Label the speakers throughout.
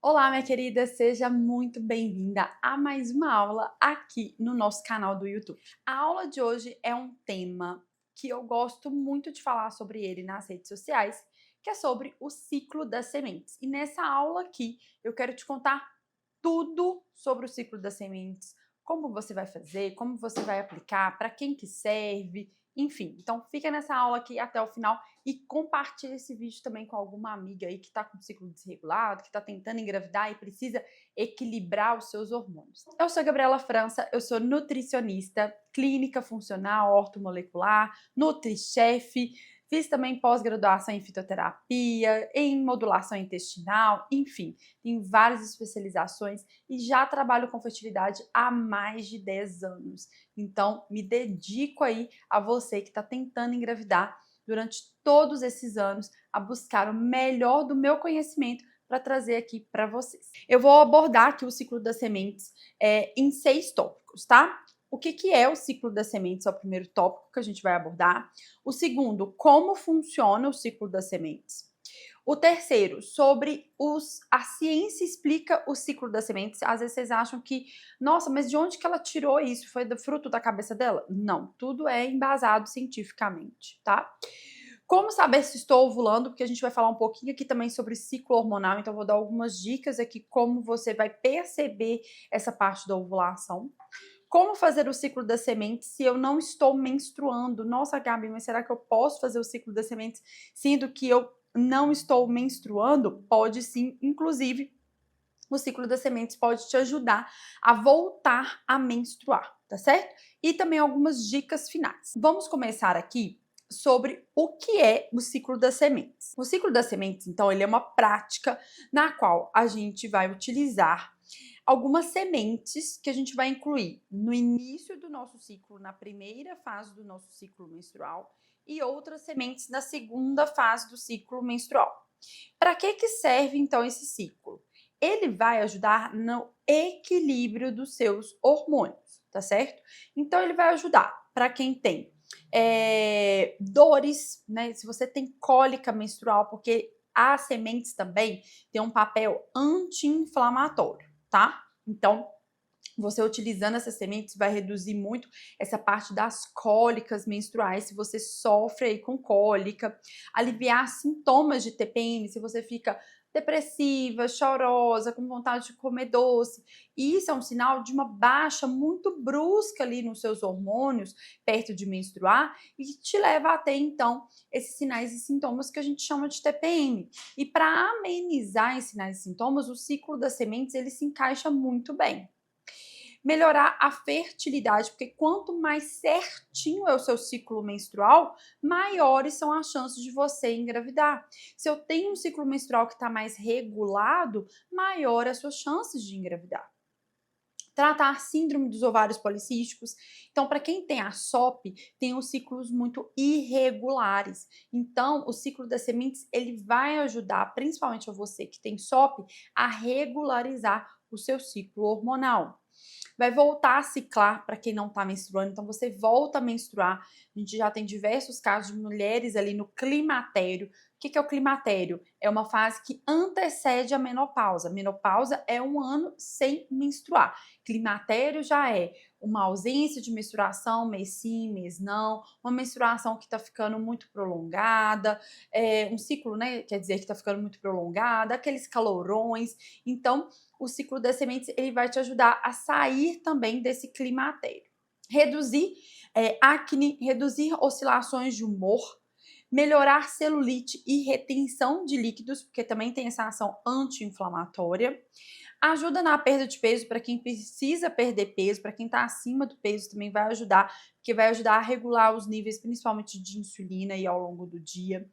Speaker 1: Olá, minha querida, seja muito bem-vinda a mais uma aula aqui no nosso canal do YouTube. A aula de hoje é um tema que eu gosto muito de falar sobre ele nas redes sociais, que é sobre o ciclo das sementes. E nessa aula aqui eu quero te contar tudo sobre o ciclo das sementes, como você vai fazer, como você vai aplicar, para quem que serve, enfim. Então fica nessa aula aqui até o final e compartilha esse vídeo também com alguma amiga aí que está com ciclo desregulado, que está tentando engravidar e precisa equilibrar os seus hormônios. Eu sou Gabriela França, eu sou nutricionista, clínica funcional, ortomolecular, nutri-chefe, fiz também pós-graduação em fitoterapia, em modulação intestinal, enfim, tenho várias especializações e já trabalho com fertilidade há mais de 10 anos. Então, me dedico aí a você que está tentando engravidar durante todos esses anos a buscar o melhor do meu conhecimento para trazer aqui para vocês. Eu vou abordar aqui o ciclo das sementes em 6 tópicos, tá? O que é o ciclo das sementes? É o primeiro tópico que a gente vai abordar. O segundo, como funciona o ciclo das sementes. O terceiro, sobre a ciência explica o ciclo das sementes. Às vezes vocês acham que, nossa, mas de onde que ela tirou isso? Foi do fruto da cabeça dela? Não, tudo é embasado cientificamente, tá? Como saber se estou ovulando? Porque a gente vai falar um pouquinho aqui também sobre ciclo hormonal, então vou dar algumas dicas aqui como você vai perceber essa parte da ovulação. Como fazer o ciclo das sementes se eu não estou menstruando? Nossa, Gabi, mas será que eu posso fazer o ciclo das sementes sendo que eu não estou menstruando? Pode sim, inclusive o ciclo das sementes pode te ajudar a voltar a menstruar, tá certo? E também algumas dicas finais. Vamos começar aqui sobre o que é o ciclo das sementes. O ciclo das sementes, então, ele é uma prática na qual a gente vai utilizar algumas sementes que a gente vai incluir no início do nosso ciclo, na primeira fase do nosso ciclo menstrual, e outras sementes na segunda fase do ciclo menstrual. Para que serve então esse ciclo? Ele vai ajudar no equilíbrio dos seus hormônios, tá certo? Então ele vai ajudar para quem tem dores, né? Se você tem cólica menstrual, porque as sementes também têm um papel anti-inflamatório, tá? Então, você utilizando essas sementes vai reduzir muito essa parte das cólicas menstruais, se você sofre aí com cólica, aliviar sintomas de TPM, se você fica depressiva, chorosa, com vontade de comer doce. Isso é um sinal de uma baixa muito brusca ali nos seus hormônios, perto de menstruar, e te leva a ter, então, esses sinais e sintomas que a gente chama de TPM. E para amenizar esses sinais e sintomas, o ciclo das sementes ele se encaixa muito bem. Melhorar a fertilidade, porque quanto mais certinho é o seu ciclo menstrual, maiores são as chances de você engravidar. Se eu tenho um ciclo menstrual que está mais regulado, maior as suas chances de engravidar. Tratar síndrome dos ovários policísticos. Então, para quem tem a SOP, tem os ciclos muito irregulares. Então, o ciclo das sementes, ele vai ajudar, principalmente a você que tem SOP, a regularizar o seu ciclo hormonal. Vai voltar a ciclar para quem não está menstruando, então você volta a menstruar. A gente já tem diversos casos de mulheres ali no climatério. O que é o climatério? É uma fase que antecede a menopausa. Menopausa é um ano sem menstruar. Climatério já é uma ausência de menstruação, mês sim, mês não, uma menstruação que está ficando muito prolongada, um ciclo, né? Quer dizer que está ficando muito prolongada, aqueles calorões. Então, o ciclo das sementes ele vai te ajudar a sair também desse climatério. Reduzir acne, reduzir oscilações de humor, melhorar celulite e retenção de líquidos, porque também tem essa ação anti-inflamatória. Ajuda na perda de peso para quem precisa perder peso, para quem está acima do peso também vai ajudar, porque vai ajudar a regular os níveis, principalmente de insulina aí ao longo do dia.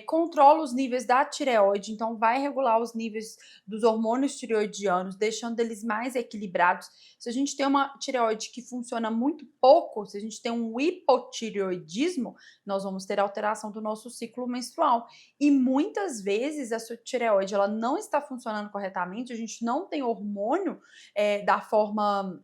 Speaker 1: Controla os níveis da tireoide, então vai regular os níveis dos hormônios tireoidianos, deixando eles mais equilibrados. Se a gente tem uma tireoide que funciona muito pouco, se a gente tem um hipotireoidismo, nós vamos ter alteração do nosso ciclo menstrual. E muitas vezes a sua tireoide ela não está funcionando corretamente, a gente não tem hormônio da forma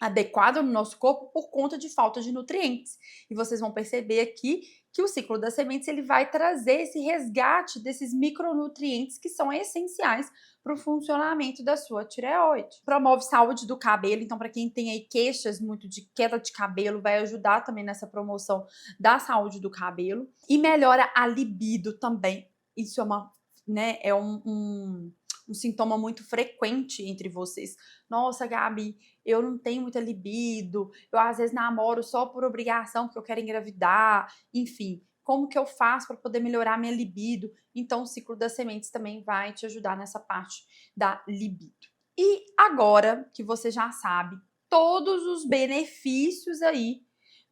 Speaker 1: adequada no nosso corpo por conta de falta de nutrientes. E vocês vão perceber aqui que o ciclo das sementes ele vai trazer esse resgate desses micronutrientes que são essenciais para o funcionamento da sua tireoide. Promove saúde do cabelo, então para quem tem aí queixas muito de queda de cabelo, vai ajudar também nessa promoção da saúde do cabelo. E melhora a libido também. Isso é uma, né, é um sintoma muito frequente entre vocês. Nossa, Gabi, eu não tenho muita libido, eu às vezes namoro só por obrigação, porque eu quero engravidar, enfim. Como que eu faço para poder melhorar minha libido? Então, o ciclo das sementes também vai te ajudar nessa parte da libido. E agora que você já sabe todos os benefícios aí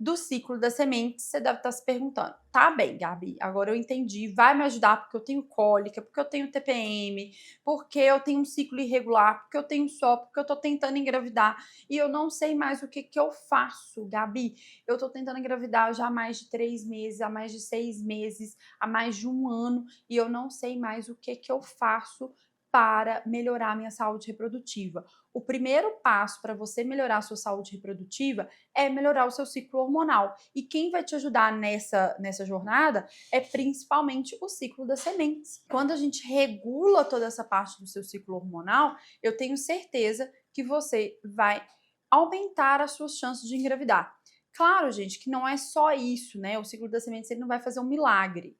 Speaker 1: do ciclo das sementes, você deve estar se perguntando: tá bem, Gabi, agora eu entendi, vai me ajudar porque eu tenho cólica, porque eu tenho TPM, porque eu tenho um ciclo irregular, porque eu tenho SO, porque eu tô tentando engravidar e eu não sei mais o que que eu faço, Gabi. Eu tô tentando engravidar já há mais de 3 meses, há mais de 6 meses, há mais de 1 ano e eu não sei mais o que que eu faço para melhorar minha saúde reprodutiva. O primeiro passo para você melhorar a sua saúde reprodutiva é melhorar o seu ciclo hormonal. E quem vai te ajudar nessa jornada é principalmente o ciclo das sementes. Quando a gente regula toda essa parte do seu ciclo hormonal, eu tenho certeza que você vai aumentar as suas chances de engravidar. Claro, gente, que não é só isso, né? O ciclo das sementes ele não vai fazer um milagre.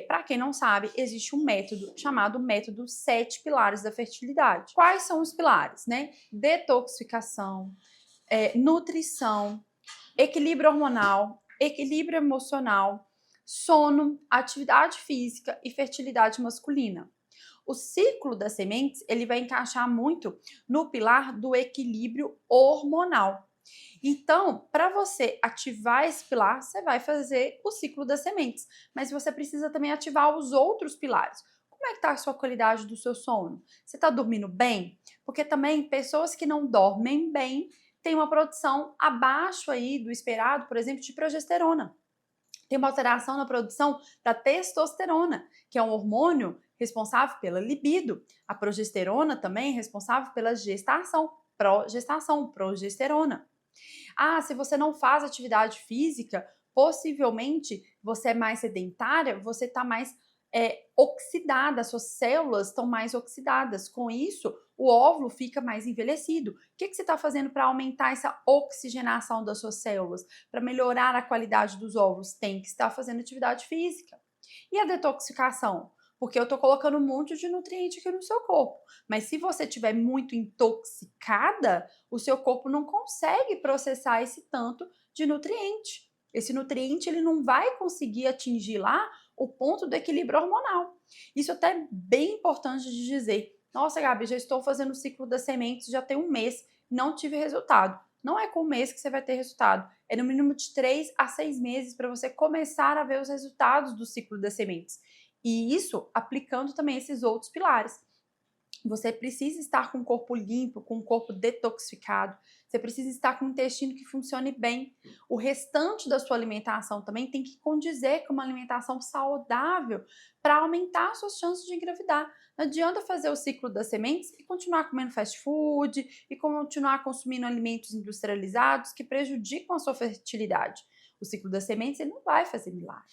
Speaker 1: Para quem não sabe, existe um método chamado método 7 pilares da fertilidade. Quais são os pilares, né? Detoxificação, nutrição, equilíbrio hormonal, equilíbrio emocional, sono, atividade física e fertilidade masculina. O ciclo das sementes ele vai encaixar muito no pilar do equilíbrio hormonal. Então, para você ativar esse pilar, você vai fazer o ciclo das sementes, mas você precisa também ativar os outros pilares. Como é que está a sua qualidade do seu sono? Você está dormindo bem? Porque também pessoas que não dormem bem têm uma produção abaixo aí do esperado, por exemplo, de progesterona. Tem uma alteração na produção da testosterona, que é um hormônio responsável pela libido. A progesterona também é responsável pela gestação, progesterona. Ah, se você não faz atividade física, possivelmente você é mais sedentária, você está mais oxidada, suas células estão mais oxidadas. Com isso, o óvulo fica mais envelhecido. O que você está fazendo para aumentar essa oxigenação das suas células? Para melhorar a qualidade dos óvulos? Tem que estar fazendo atividade física. E a detoxificação? Porque eu estou colocando um monte de nutriente aqui no seu corpo. Mas se você estiver muito intoxicada, o seu corpo não consegue processar esse tanto de nutriente. Esse nutriente ele não vai conseguir atingir lá o ponto do equilíbrio hormonal. Isso até é bem importante de dizer. Nossa, Gabi, já estou fazendo o ciclo das sementes, já tem 1 mês, não tive resultado. Não é com 1 mês que você vai ter resultado. É no mínimo de 3 a 6 meses para você começar a ver os resultados do ciclo das sementes. E isso aplicando também esses outros pilares. Você precisa estar com o corpo limpo, com o corpo detoxificado. Você precisa estar com o intestino que funcione bem. O restante da sua alimentação também tem que condizer com uma alimentação saudável para aumentar as suas chances de engravidar. Não adianta fazer o ciclo das sementes e continuar comendo fast food e continuar consumindo alimentos industrializados que prejudicam a sua fertilidade. O ciclo das sementes ele não vai fazer milagre.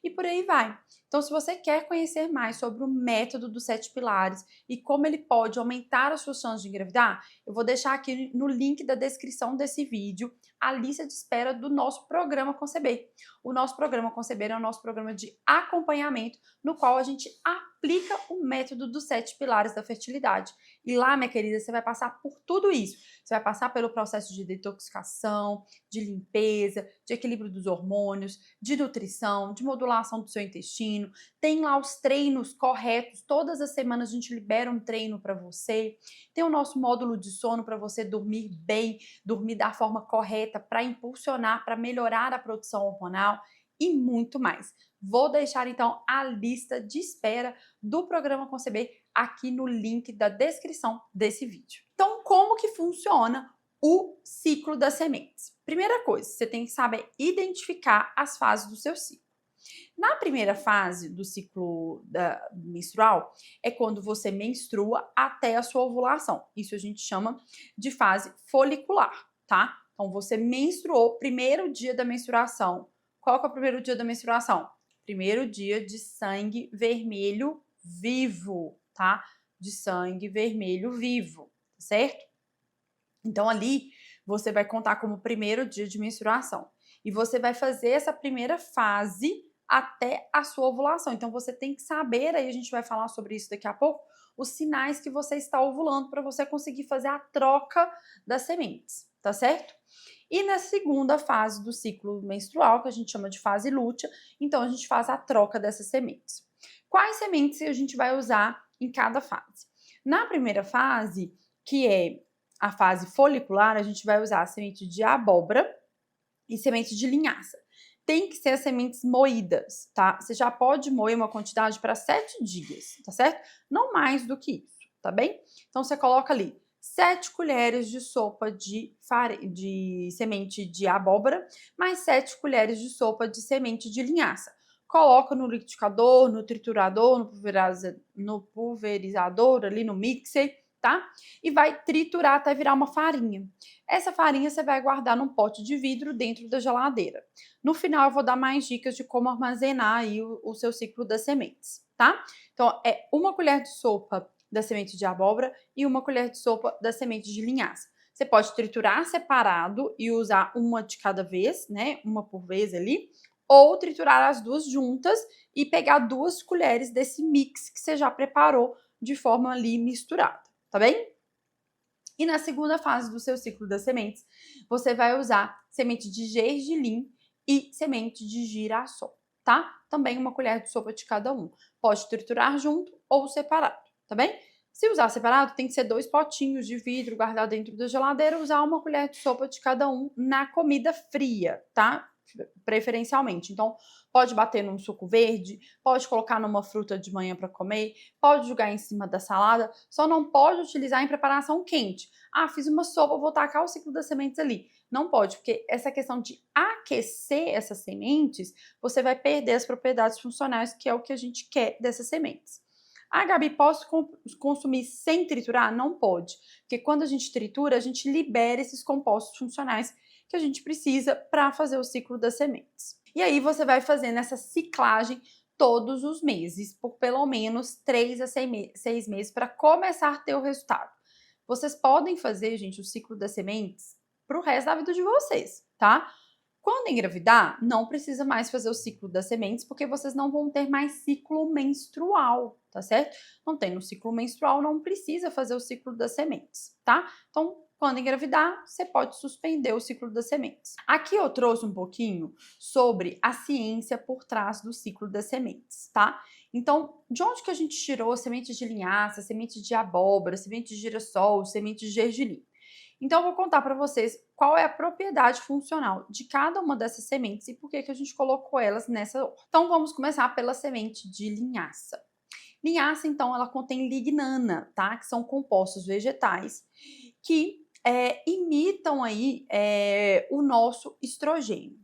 Speaker 1: E por aí vai. Então, se você quer conhecer mais sobre o método dos 7 pilares e como ele pode aumentar as suas chances de engravidar, eu vou deixar aqui no link da descrição desse vídeo a lista de espera do nosso programa Conceber. O nosso programa Conceber é o nosso programa de acompanhamento no qual a gente aplica o método dos 7 pilares da fertilidade. E lá, minha querida, você vai passar por tudo isso. Você vai passar pelo processo de detoxificação, de limpeza, de equilíbrio dos hormônios, de nutrição, de modulação do seu intestino. Tem lá os treinos corretos. Todas as semanas a gente libera um treino para você. Tem o nosso módulo de sono para você dormir bem, dormir da forma correta, para impulsionar, para melhorar a produção hormonal e muito mais. Vou deixar então a lista de espera do programa Conceber aqui no link da descrição desse vídeo. Então, como que funciona o ciclo das sementes? Primeira coisa, você tem que saber identificar as fases do seu ciclo. Na primeira fase do ciclo menstrual é quando você menstrua até a sua ovulação. Isso a gente chama de fase folicular, tá? Então, você menstruou, primeiro dia da menstruação. Qual que é o primeiro dia da menstruação? Primeiro dia de sangue vermelho vivo, tá? De sangue vermelho vivo, certo? Então, ali, você vai contar como primeiro dia de menstruação. E você vai fazer essa primeira fase até a sua ovulação. Então, você tem que saber, aí a gente vai falar sobre isso daqui a pouco, os sinais que você está ovulando para você conseguir fazer a troca das sementes, tá certo? E na segunda fase do ciclo menstrual, que a gente chama de fase lútea, então a gente faz a troca dessas sementes. Quais sementes a gente vai usar em cada fase? Na primeira fase, que é a fase folicular, a gente vai usar a semente de abóbora e semente de linhaça. Tem que ser as sementes moídas, tá? Você já pode moer uma quantidade para 7 dias, tá certo? Não mais do que isso, tá bem? Então, você coloca ali 7 colheres de sopa de semente de abóbora, mais 7 colheres de sopa de semente de linhaça. Coloca no liquidificador, no triturador, no pulverizador, ali no mixer, tá? E vai triturar até virar uma farinha. Essa farinha você vai guardar num pote de vidro dentro da geladeira. No final eu vou dar mais dicas de como armazenar aí o seu ciclo das sementes, tá? Então é uma colher de sopa da semente de abóbora e uma colher de sopa da semente de linhaça. Você pode triturar separado e usar uma de cada vez, né? Uma por vez ali, ou triturar as duas juntas e pegar 2 colheres desse mix que você já preparou de forma ali misturada, tá bem? E na segunda fase do seu ciclo das sementes, você vai usar semente de gergelim e semente de girassol, tá? Também uma colher de sopa de cada um. Pode triturar junto ou separado, tá bem? Se usar separado, tem que ser 2 potinhos de vidro guardado dentro da geladeira, usar uma colher de sopa de cada um na comida fria, tá? Preferencialmente. Então, pode bater num suco verde, pode colocar numa fruta de manhã para comer, pode jogar em cima da salada, só não pode utilizar em preparação quente. Ah, fiz uma sopa, vou tacar o ciclo das sementes ali. Não pode, porque essa questão de aquecer essas sementes, você vai perder as propriedades funcionais, que é o que a gente quer dessas sementes. Ah, Gabi, posso consumir sem triturar? Não pode, porque quando a gente tritura, a gente libera esses compostos funcionais que a gente precisa para fazer o ciclo das sementes. E aí você vai fazendo essa ciclagem todos os meses, por pelo menos 3 a 6 meses, para começar a ter o resultado. Vocês podem fazer, gente, o ciclo das sementes para o resto da vida de vocês, tá? Quando engravidar, não precisa mais fazer o ciclo das sementes, porque vocês não vão ter mais ciclo menstrual, tá certo? Não tendo ciclo menstrual, não precisa fazer o ciclo das sementes, tá? Então, quando engravidar, você pode suspender o ciclo das sementes. Aqui eu trouxe um pouquinho sobre a ciência por trás do ciclo das sementes, tá? Então, de onde que a gente tirou sementes de linhaça, sementes de abóbora, sementes de girassol, sementes de gergelim? Então, eu vou contar para vocês qual é a propriedade funcional de cada uma dessas sementes e por que a gente colocou elas nessa ordem. Então, vamos começar pela semente de linhaça. Linhaça, então, ela contém lignana, tá? Que são compostos vegetais que imitam aí o nosso estrogênio.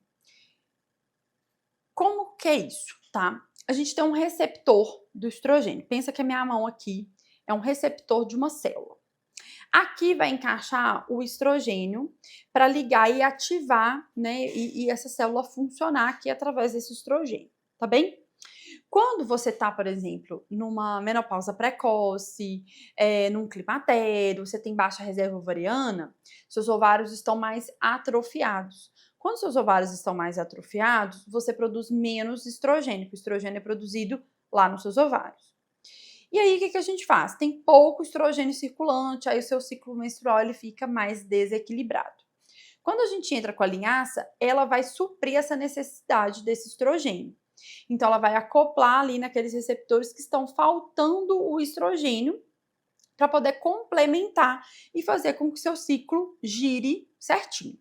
Speaker 1: Como que é isso, tá? A gente tem um receptor do estrogênio. Pensa que a minha mão aqui é um receptor de uma célula. Aqui vai encaixar o estrogênio para ligar e ativar, né? E essa célula funcionar aqui através desse estrogênio, tá bem? Quando você tá, por exemplo, numa menopausa precoce, num climatério, você tem baixa reserva ovariana, seus ovários estão mais atrofiados. Quando seus ovários estão mais atrofiados, você produz menos estrogênio, porque o estrogênio é produzido lá nos seus ovários. E aí, o que a gente faz? Tem pouco estrogênio circulante, aí o seu ciclo menstrual ele fica mais desequilibrado. Quando a gente entra com a linhaça, ela vai suprir essa necessidade desse estrogênio. Então, ela vai acoplar ali naqueles receptores que estão faltando o estrogênio para poder complementar e fazer com que o seu ciclo gire certinho.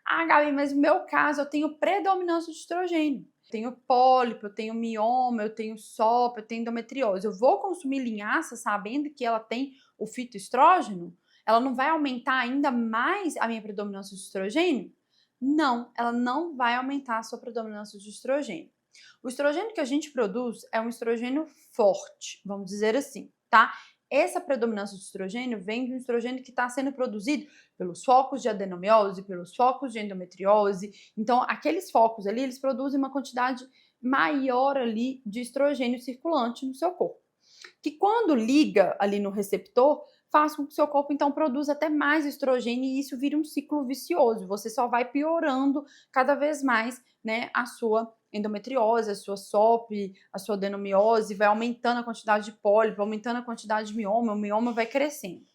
Speaker 1: Ah, Gabi, mas no meu caso eu tenho predominância de estrogênio. Eu tenho pólipo, eu tenho mioma, eu tenho SOP, eu tenho endometriose. Eu vou consumir linhaça sabendo que ela tem o fitoestrógeno? Ela não vai aumentar ainda mais a minha predominância de estrogênio? Não, ela não vai aumentar a sua predominância de estrogênio. O estrogênio que a gente produz é um estrogênio forte, vamos dizer assim, tá? essa predominância de estrogênio vem de um estrogênio que está sendo produzido pelos focos de adenomiose, pelos focos de endometriose. Então, aqueles focos ali, eles produzem uma quantidade maior ali de estrogênio circulante no seu corpo, que quando liga ali no receptor, faz com que o seu corpo então produza até mais estrogênio e isso vira um ciclo vicioso. Você só vai piorando cada vez mais, né, a sua endometriose, a sua SOP, a sua adenomiose, vai aumentando a quantidade de pólipo, aumentando a quantidade de mioma, o mioma vai crescendo.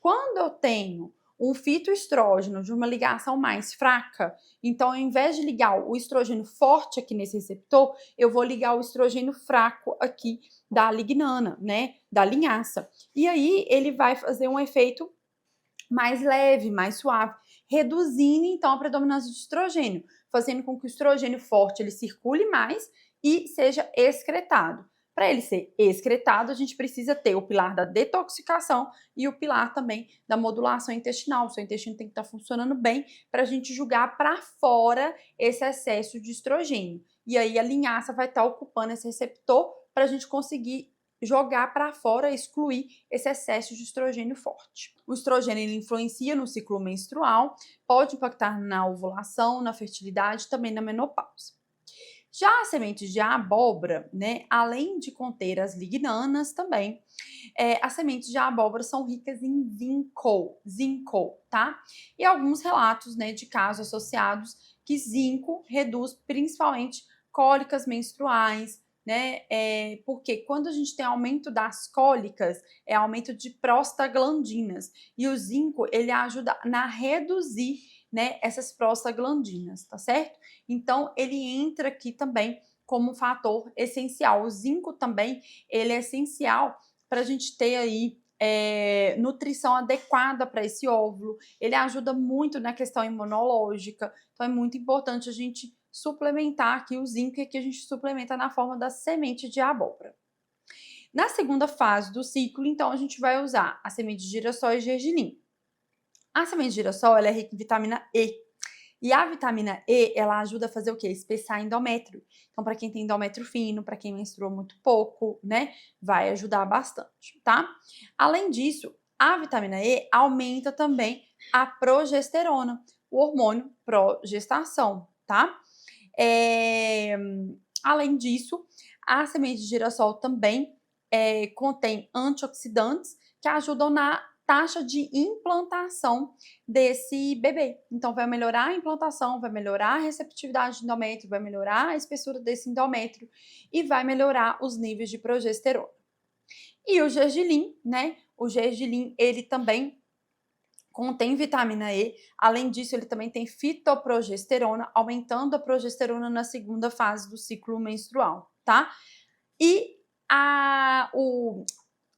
Speaker 1: Quando eu tenho um fitoestrógeno de uma ligação mais fraca, então ao invés de ligar o estrogênio forte aqui nesse receptor, eu vou ligar o estrogênio fraco aqui da lignana, né, da linhaça. E aí ele vai fazer um efeito mais leve, mais suave, reduzindo então a predominância de estrogênio, fazendo com que o estrogênio forte ele circule mais e seja excretado. Para ele ser excretado, a gente precisa ter o pilar da detoxificação e o pilar também da modulação intestinal. O seu intestino tem que estar funcionando bem para a gente jogar para fora esse excesso de estrogênio. E aí a linhaça vai estar ocupando esse receptor para a gente conseguir jogar para fora, excluir esse excesso de estrogênio forte. O estrogênio ele influencia no ciclo menstrual, pode impactar na ovulação, na fertilidade, também na menopausa. Já as sementes de abóbora, né, além de conter as lignanas também, as sementes de abóbora são ricas em zinco, tá? E alguns relatos, né, de casos associados que zinco reduz principalmente cólicas menstruais, né? Porque quando a gente tem aumento das cólicas, é aumento de prostaglandinas. E o zinco, ele ajuda na reduzir, né, essas prostaglandinas, tá certo? Então, ele entra aqui também como um fator essencial. O zinco também, ele é essencial para a gente ter aí nutrição adequada para esse óvulo. Ele ajuda muito na questão imunológica. Então, é muito importante a gente suplementar aqui o zinco, e aqui a gente suplementa na forma da semente de abóbora. Na segunda fase do ciclo, então, a gente vai usar a semente de girassol e gergelim. A semente de girassol ela é rica em vitamina E. E a vitamina E, ela ajuda a fazer o quê? Espessar endométrio. Então, para quem tem endométrio fino, para quem menstrua muito pouco, né, vai ajudar bastante, tá? Além disso, a vitamina E aumenta também a progesterona, o hormônio progestação, tá? Além disso, a semente de girassol também contém antioxidantes que ajudam na taxa de implantação desse bebê. Então, vai melhorar a implantação, vai melhorar a receptividade do endométrio, vai melhorar a espessura desse endométrio e vai melhorar os níveis de progesterona. E o gergelim, né? O gergelim, ele também contém vitamina E. Além disso, ele também tem fitoprogesterona, aumentando a progesterona na segunda fase do ciclo menstrual, tá? E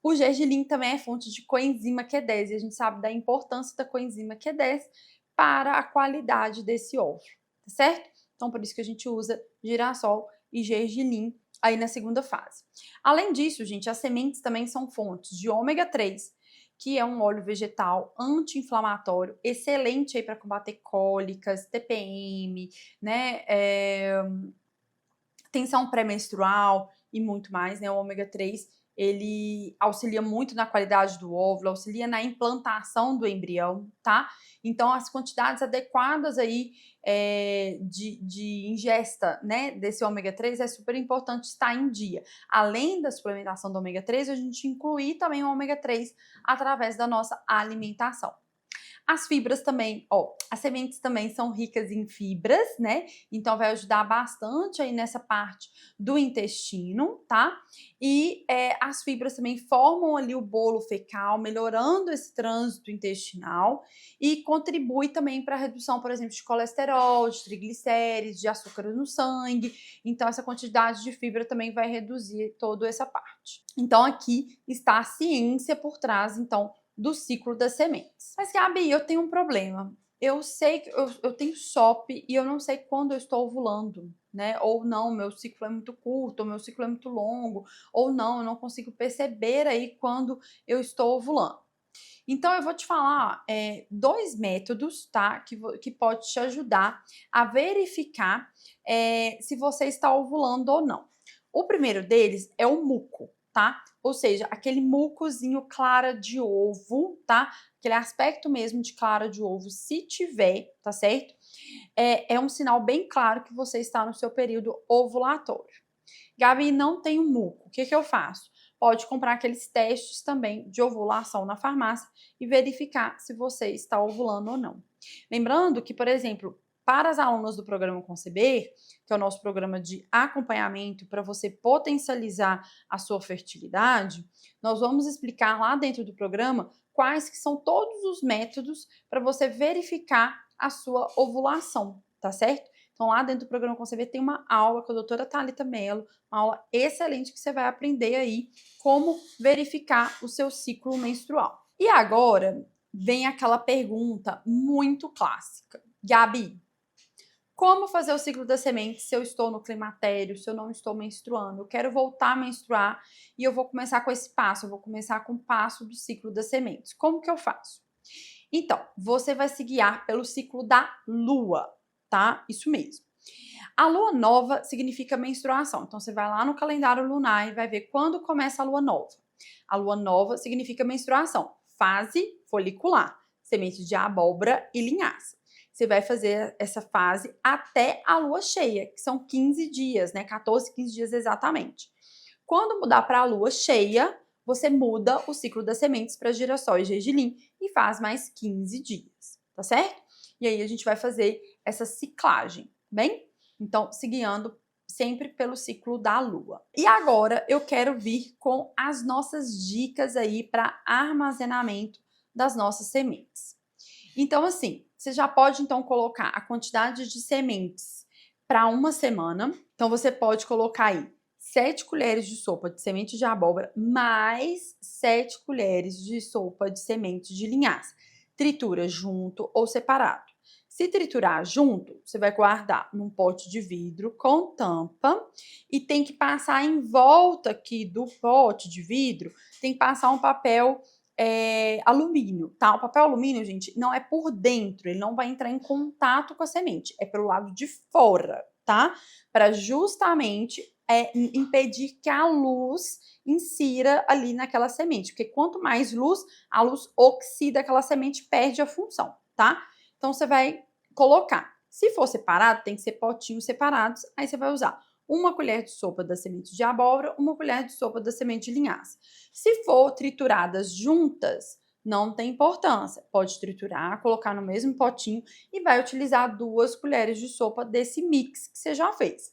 Speaker 1: o gergelim também é fonte de coenzima Q10 e a gente sabe da importância da coenzima Q10 para a qualidade desse óvulo, tá certo? Então, por isso que a gente usa girassol e gergelim aí na segunda fase. Além disso, gente, as sementes também são fontes de ômega 3, que é um óleo vegetal anti-inflamatório, excelente aí para combater cólicas, TPM, né? Tensão pré-menstrual e muito mais, né? O ômega 3 ele auxilia muito na qualidade do óvulo, auxilia na implantação do embrião, tá? Então, as quantidades adequadas aí de ingesta, né, desse ômega 3 é super importante estar em dia. Além da suplementação do ômega 3, a gente incluir também o ômega 3 através da nossa alimentação. As fibras também, as sementes também são ricas em fibras, né? Então vai ajudar bastante aí nessa parte do intestino, tá? E as fibras também formam ali o bolo fecal, melhorando esse trânsito intestinal e contribui também para a redução, por exemplo, de colesterol, de triglicérides, de açúcar no sangue. Então essa quantidade de fibra também vai reduzir toda essa parte. Então aqui está a ciência por trás, então, do ciclo das sementes. Mas, Gabi, eu tenho um problema. Eu sei que eu tenho SOP e eu não sei quando eu estou ovulando, né? Ou não, meu ciclo é muito curto, ou meu ciclo é muito longo, ou não, eu não consigo perceber aí quando eu estou ovulando. Então, eu vou te falar dois métodos, tá? Que pode te ajudar a verificar se você está ovulando ou não. O primeiro deles é o muco. tá? Ou seja, aquele mucozinho clara de ovo, tá? Aquele aspecto mesmo de clara de ovo, se tiver, tá certo? É um sinal bem claro que você está no seu período ovulatório. Gabi, não tenho muco, o que eu faço? Pode comprar aqueles testes também de ovulação na farmácia e verificar se você está ovulando ou não. Lembrando que, por exemplo, para as alunas do programa Conceber, que é o nosso programa de acompanhamento para você potencializar a sua fertilidade, nós vamos explicar lá dentro do programa quais que são todos os métodos para você verificar a sua ovulação, tá certo? Então, lá dentro do programa Conceber tem uma aula com a doutora Thalita Mello, uma aula excelente que você vai aprender aí como verificar o seu ciclo menstrual. E agora vem aquela pergunta muito clássica. Gabi, como fazer o ciclo da semente se eu estou no climatério, se eu não estou menstruando? Eu quero voltar a menstruar e eu vou começar com esse passo, eu vou começar com o passo do ciclo das sementes. Como que eu faço? Então, você vai se guiar pelo ciclo da lua, tá? Isso mesmo. A lua nova significa menstruação. Então, você vai lá no calendário lunar e vai ver quando começa a lua nova. A lua nova significa menstruação, fase folicular, semente de abóbora e linhaça. Você vai fazer essa fase até a lua cheia, que são 15 dias, né? 14, 15 dias exatamente. Quando mudar para a lua cheia, você muda o ciclo das sementes para girassol e gergelim e faz mais 15 dias, tá certo? E aí a gente vai fazer essa ciclagem, bem? Então, se guiando sempre pelo ciclo da lua. E agora eu quero vir com as nossas dicas aí para armazenamento das nossas sementes. Então, assim, você já pode então colocar a quantidade de sementes para uma semana. Então, você pode colocar aí 7 colheres de sopa de semente de abóbora mais 7 colheres de sopa de semente de linhaça. Tritura junto ou separado. Se triturar junto, você vai guardar num pote de vidro com tampa e tem que passar em volta aqui do pote de vidro, tem que passar um papel alumínio, tá? O papel alumínio, gente, não é por dentro, ele não vai entrar em contato com a semente, é pelo lado de fora, tá? Para justamente impedir que a luz insira ali naquela semente, porque quanto mais luz, a luz oxida aquela semente, perde a função, tá? Então, você vai colocar. Se for separado, tem que ser potinhos separados. Aí, você vai usar uma colher de sopa da semente de abóbora, uma colher de sopa da semente de linhaça. Se for trituradas juntas, não tem importância. Pode triturar, colocar no mesmo potinho e vai utilizar 2 colheres de sopa desse mix que você já fez.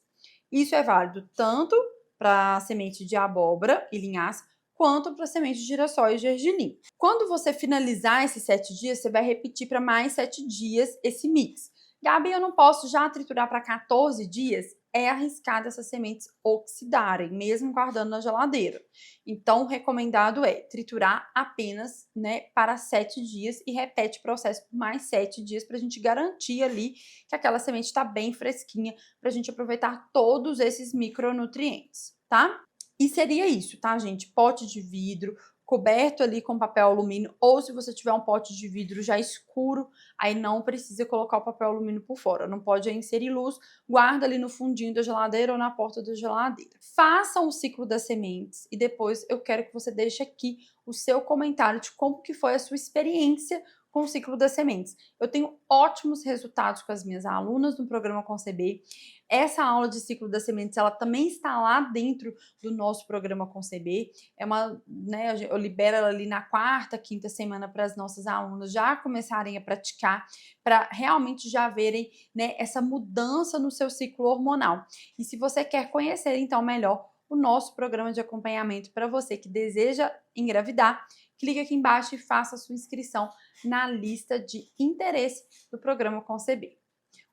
Speaker 1: Isso é válido tanto para a semente de abóbora e linhaça, quanto para a semente de girassol e gergelim. Quando você finalizar esses 7 dias, você vai repetir para mais 7 dias esse mix. Gabi, eu não posso já triturar para 14 dias? É arriscado essas sementes oxidarem, mesmo guardando na geladeira. Então, o recomendado é triturar apenas, né, para 7 dias e repete o processo por mais 7 dias para a gente garantir ali que aquela semente está bem fresquinha, para a gente aproveitar todos esses micronutrientes, tá? E seria isso, tá, gente? Pote de vidro, coberto ali com papel alumínio, ou se você tiver um pote de vidro já escuro, aí não precisa colocar o papel alumínio por fora, não pode inserir luz, guarda ali no fundinho da geladeira ou na porta da geladeira. Façam o ciclo das sementes e depois eu quero que você deixe aqui o seu comentário de como que foi a sua experiência com o ciclo das sementes. Eu tenho ótimos resultados com as minhas alunas no programa Conceber. Essa aula de ciclo das sementes, ela também está lá dentro do nosso programa Conceber. É uma, né, eu libero ela ali na 4ª, 5ª semana para as nossas alunas já começarem a praticar, para realmente já verem, né, essa mudança no seu ciclo hormonal. E se você quer conhecer então melhor o nosso programa de acompanhamento para você que deseja engravidar, clique aqui embaixo e faça a sua inscrição na lista de interesse do programa Conceber.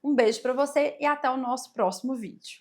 Speaker 1: Um beijo para você e até o nosso próximo vídeo.